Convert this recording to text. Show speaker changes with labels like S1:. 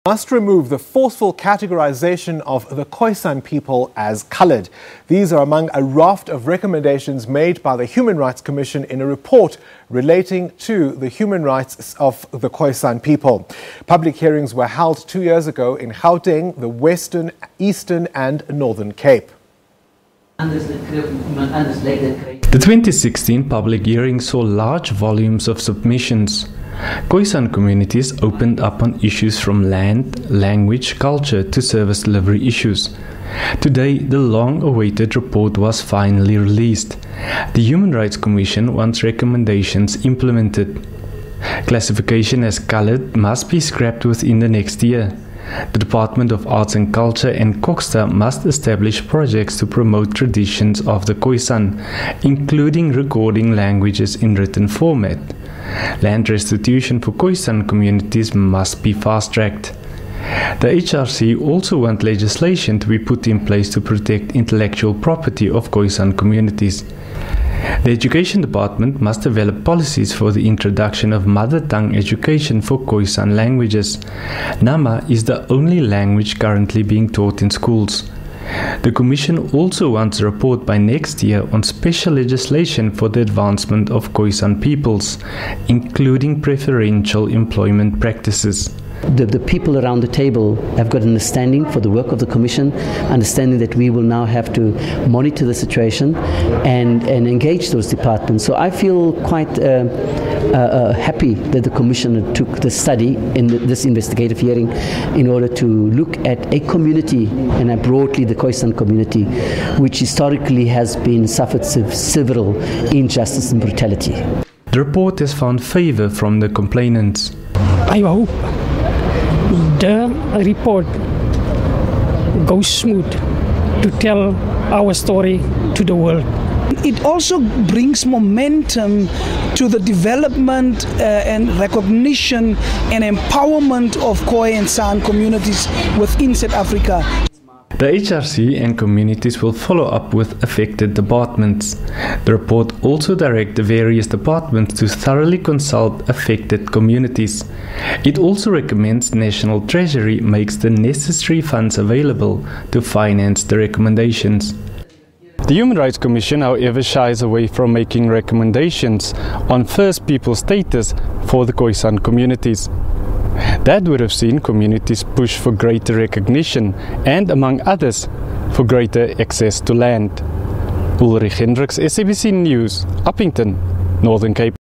S1: Must remove the forceful categorisation of the Khoisan people as coloured. These are among a raft of recommendations made by the Human Rights Commission in a report relating to the human rights of the Khoisan people. Public hearings were held 2 years ago in Gauteng, the Western, Eastern and Northern Cape.
S2: The 2016 public hearing saw large volumes of submissions. Khoisan communities opened up on issues from land, language, culture to service delivery issues. Today, the long-awaited report was finally released. The Human Rights Commission wants recommendations implemented. Classification as coloured must be scrapped within the next year. The Department of Arts and Culture and Govt must establish projects to promote traditions of the Khoisan, including recording languages in written format. Land restitution for Khoisan communities must be fast-tracked. The HRC also want legislation to be put in place to protect intellectual property of Khoisan communities. The Education Department must develop policies for the introduction of mother tongue education for Khoisan languages. Nama is the only language currently being taught in schools. The Commission also wants a report by next year on special legislation for the advancement of Khoisan peoples, including preferential employment practices.
S3: The people around the table have got understanding for the work of the Commission, understanding that we will now have to monitor the situation and engage those departments. So I feel quite happy that the Commissioner took the study in this investigative hearing in order to look at a community, and broadly the Khoisan community, which historically has been suffered several injustice and brutality.
S2: The report has found favour from the complainants.
S4: I hope the report goes smooth to tell our story to the world.
S5: It also brings momentum to the development and recognition and empowerment of Khoi and San communities within South Africa.
S2: The HRC and communities will follow up with affected departments. The report also directs the various departments to thoroughly consult affected communities. It also recommends National Treasury makes the necessary funds available to finance the recommendations. The Human Rights Commission, however, shies away from making recommendations on First People status for the Khoisan communities. That would have seen communities push for greater recognition and, among others, for greater access to land. Ulrich Hendricks, SABC News, Uppington, Northern Cape.